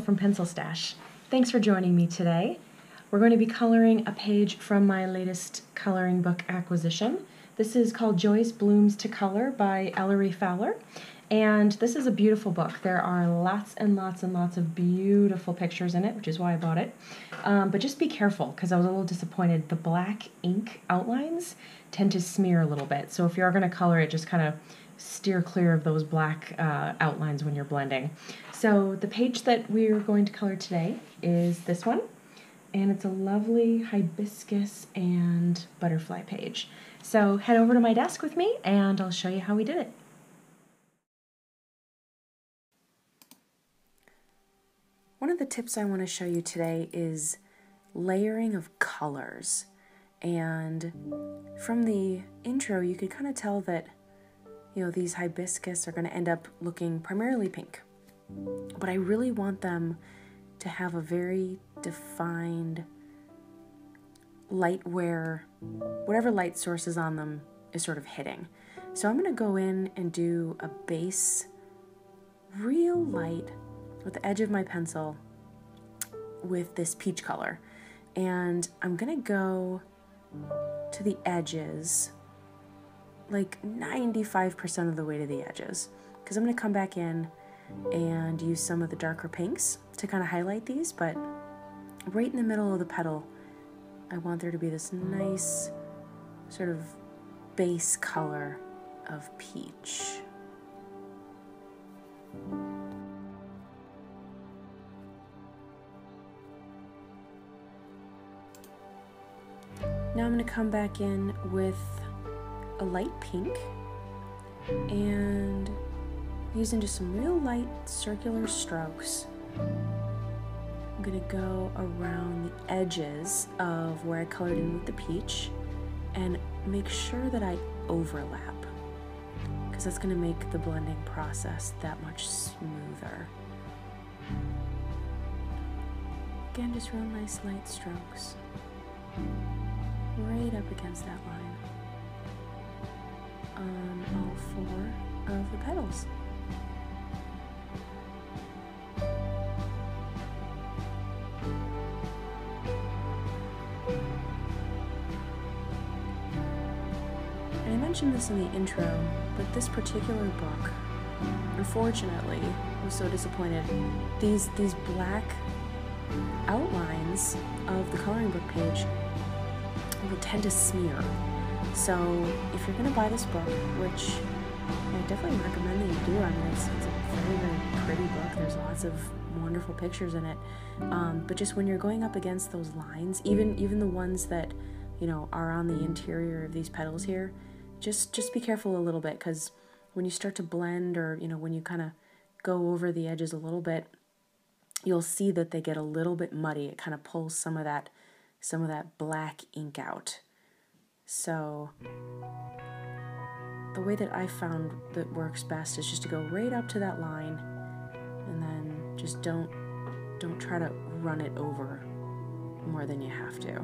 from PencilStash. Thanks for joining me today. We're going to be coloring a page from my latest coloring book acquisition. This is called Joyous Blooms to Color by Eleri Fowler. And this is a beautiful book. There are lots and lots and lots of beautiful pictures in it, which is why I bought it. But just be careful, because I was a little disappointed. The black ink outlines tend to smear a little bit. So if you are going to color it, just kind of steer clear of those black outlines when you're blending. So the page that we're going to color today is this one. And it's a lovely hibiscus and butterfly page. So head over to my desk with me and I'll show you how we did it. One of the tips I want to show you today is layering of colors. And from the intro, you could kind of tell that, you know, these hibiscus are going to end up looking primarily pink. But I really want them to have a very defined light where whatever light source is on them is sort of hitting. So I'm going to go in and do a base real light with the edge of my pencil with this peach color. And I'm going to go to the edges, like 95% of the way to the edges, because I'm going to come back in and use some of the darker pinks to kind of highlight these, but right in the middle of the petal, I want there to be this nice sort of base color of peach. Now I'm going to come back in with a light pink and using just some real light circular strokes. I'm going to go around the edges of where I colored in with the peach and make sure that I overlap, because that's going to make the blending process that much smoother. Again, just real nice light strokes right up against that line on all four of the petals. I mentioned this in the intro, but this particular book, unfortunately, I was so disappointed. These black outlines of the coloring book page will tend to smear. So if you're going to buy this book, which I definitely recommend that you do, I mean, it's a very, very pretty book. There's lots of wonderful pictures in it. But just when you're going up against those lines, even the ones that, you know, are on the interior of these petals here, just be careful a little bit, because when you start to blend, or, you know, when you kind of go over the edges a little bit, you'll see that they get a little bit muddy. It kind of pulls some of that black ink out. So the way that I found that works best is just to go right up to that line, and then just don't try to run it over more than you have to.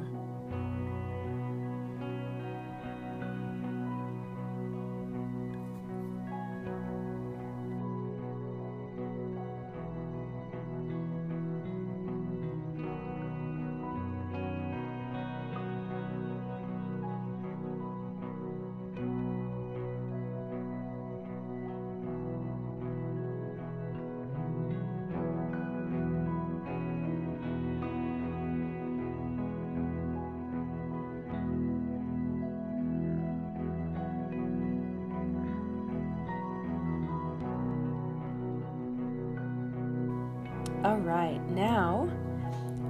All right, now,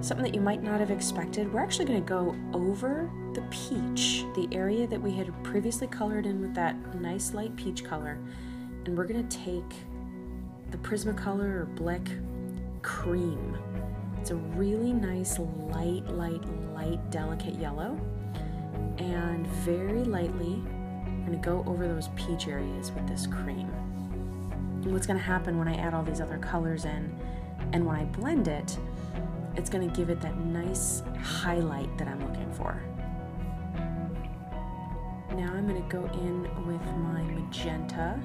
something that you might not have expected, we're actually going to go over the peach, the area that we had previously colored in with that nice light peach color, and we're going to take the Prismacolor or Blick Cream. It's a really nice light, delicate yellow, and very lightly, we're going to go over those peach areas with this cream. And what's going to happen when I add all these other colors in, and when I blend it, it's going to give it that nice highlight that I'm looking for. Now I'm going to go in with my magenta,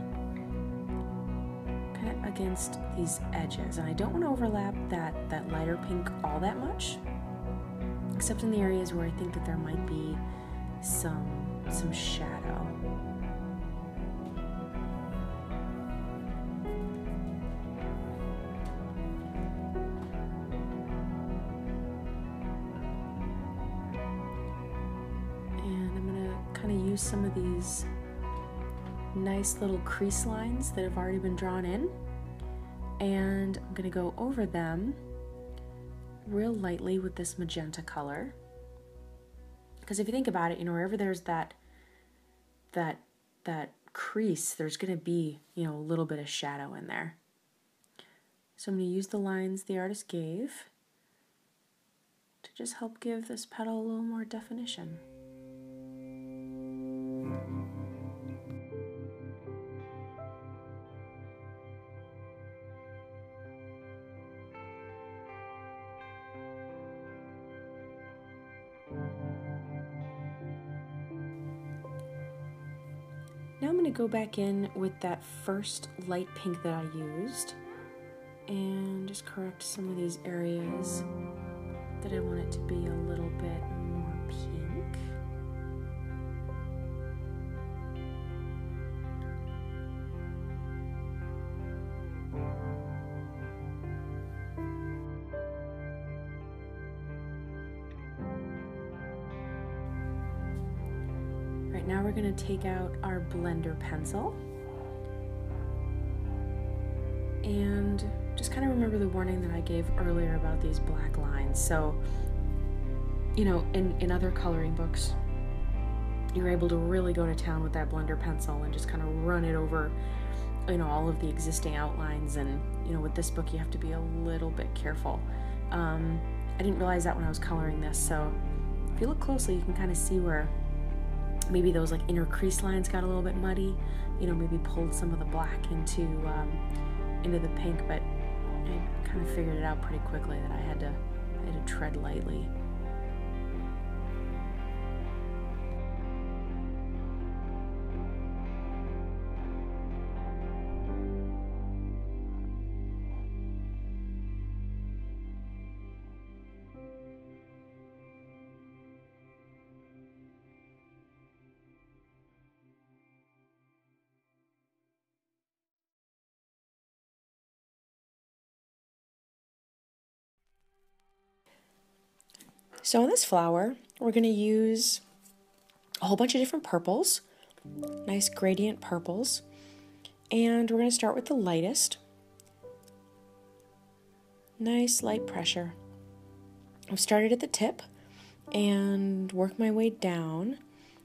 kind kind of against these edges. And I don't want to overlap that lighter pink all that much, except in the areas where I think that there might be some shadow. And I'm going to kind of use some of these nice little crease lines that have already been drawn in, and I'm going to go over them real lightly with this magenta color, because if you think about it, you know, wherever there's that crease, there's going to be, you know, a little bit of shadow in there. So I'm going to use the lines the artist gave to just help give this petal a little more definition. Now I'm going to go back in with that first light pink that I used and just correct some of these areas that I want it to be a little bit more pink. Right, now we're going to take out our blender pencil and just kind of remember the warning that I gave earlier about these black lines. So, you know, in other coloring books, you're able to really go to town with that blender pencil and just kind of run it over, you know, all of the existing outlines. And, you know, with this book, you have to be a little bit careful. I didn't realize that when I was coloring this. So if you look closely, you can kind of see where maybe those like inner crease lines got a little bit muddy, you know, maybe pulled some of the black into the pink, but I kind of figured it out pretty quickly that I had to tread lightly. So on this flower, we're going to use a whole bunch of different purples, nice gradient purples, and we're going to start with the lightest. Nice light pressure. I've started at the tip and work my way down.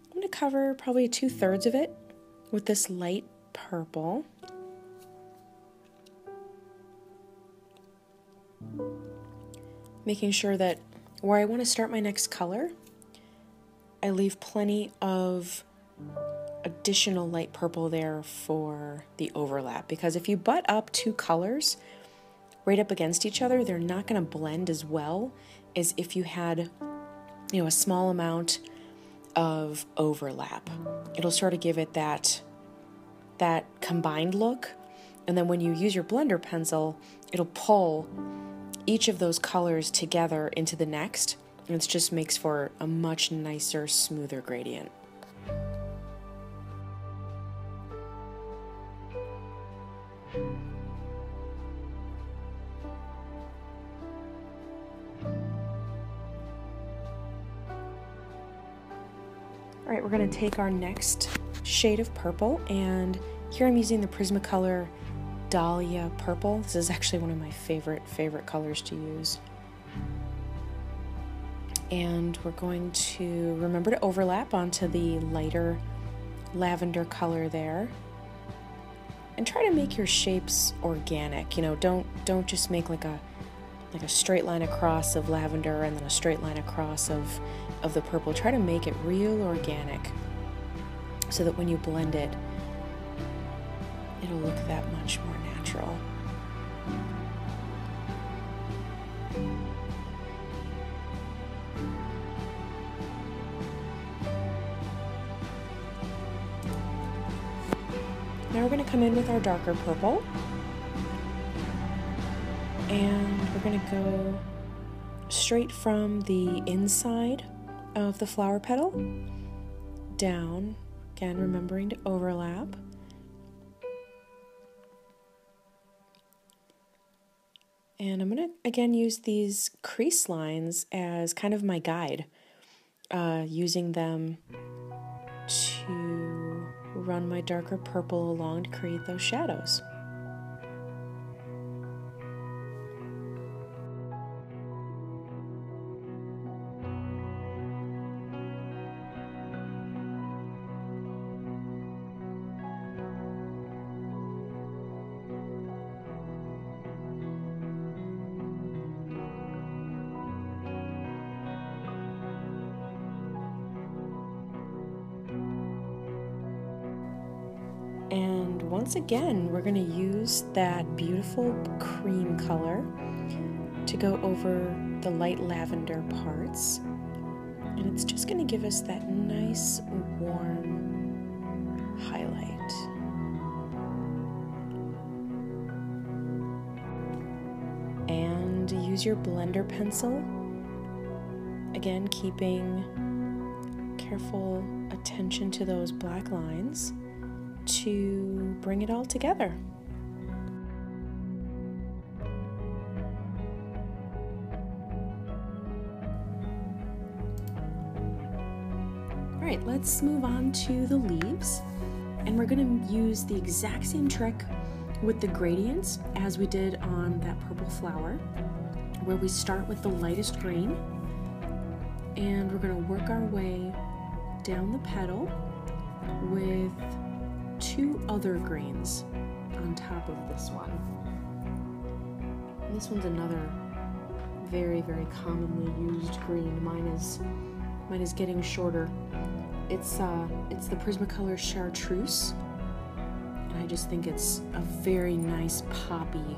I'm going to cover probably 2/3 of it with this light purple. Making sure that where I want to start my next color, I leave plenty of additional light purple there for the overlap, because if you butt up two colors right up against each other, they're not going to blend as well as if you had, you know, a small amount of overlap. It'll sort of give it that combined look, and then when you use your blender pencil, it'll pull each of those colors together into the next, and it just makes for a much nicer, smoother gradient. All right, we're going to take our next shade of purple, and here I'm using the Prismacolor Dahlia Purple. This is actually one of my favorite colors to use. And we're going to remember to overlap onto the lighter lavender color there. And try to make your shapes organic. You know, don't just make like a straight line across of lavender and then a straight line across of the purple. Try to make it real organic so that when you blend it, it'll look that much more natural. Now we're going to come in with our darker purple And we're going to go straight from the inside of the flower petal down, again remembering to overlap. And I'm going to again use these crease lines as kind of my guide, using them to run my darker purple along to create those shadows. And once again, we're going to use that beautiful cream color to go over the light lavender parts. And it's just going to give us that nice, warm highlight. And use your blender pencil. Again, keeping careful attention to those black lines to bring it all together. All right, let's move on to the leaves, and we're going to use the exact same trick with the gradients as we did on that purple flower, where we start with the lightest green and we're going to work our way down the petal with two other greens on top of this one. And this one's another very, very commonly used green. Mine is getting shorter. It's the Prismacolor Chartreuse, and I just think it's a very nice poppy,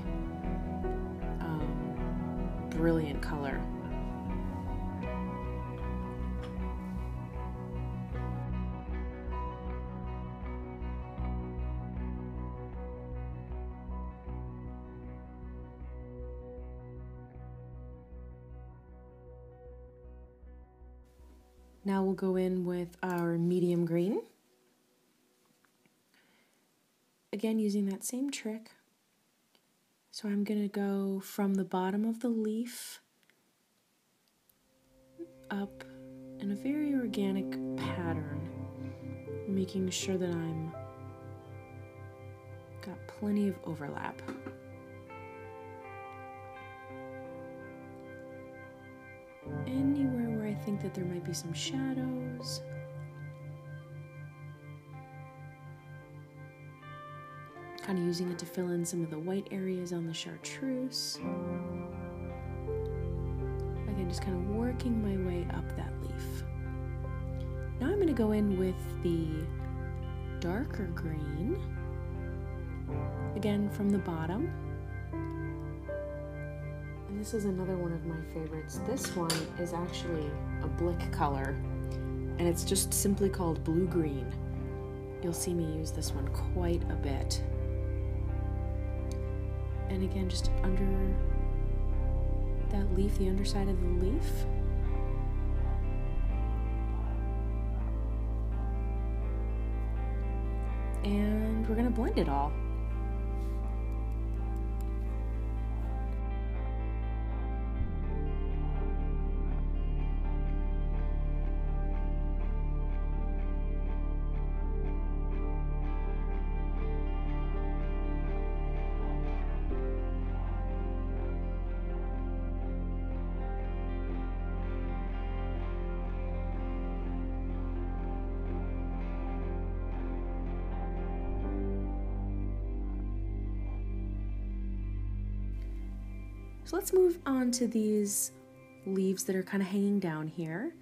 brilliant color. Now we'll go in with our medium green. Again, using that same trick. So I'm going to go from the bottom of the leaf up in a very organic pattern, making sure that I'm got plenty of overlap. Anywhere where I think that there might be some shadows. Kind of using it to fill in some of the white areas on the chartreuse. Again, just kind of working my way up that leaf. Now I'm going to go in with the darker green, again from the bottom. And this is another one of my favorites. This one is actually a blick color, and it's just simply called Bluegreen. You'll see me use this one quite a bit. And again, just under that leaf, the underside of the leaf. And we're going to blend it all. So let's move on to these leaves that are kind of hanging down here.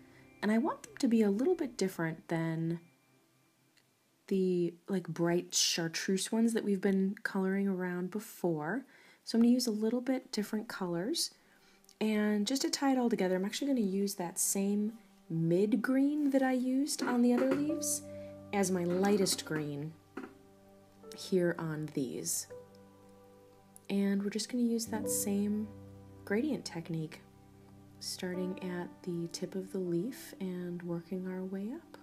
And I want them to be a little bit different than the bright chartreuse ones that we've been coloring around before. So I'm going to use a little bit different colors. And just to tie it all together, I'm actually going to use that same mid green that I used on the other leaves as my lightest green here on these. And we're just going to use that same gradient technique, starting at the tip of the leaf and working our way up.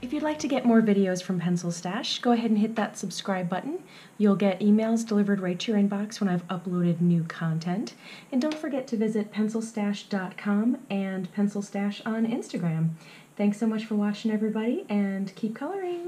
If you'd like to get more videos from PencilStash, go ahead and hit that subscribe button. You'll get emails delivered right to your inbox when I've uploaded new content. And don't forget to visit PencilStash.com and PencilStash on Instagram. Thanks so much for watching, everybody, and keep coloring!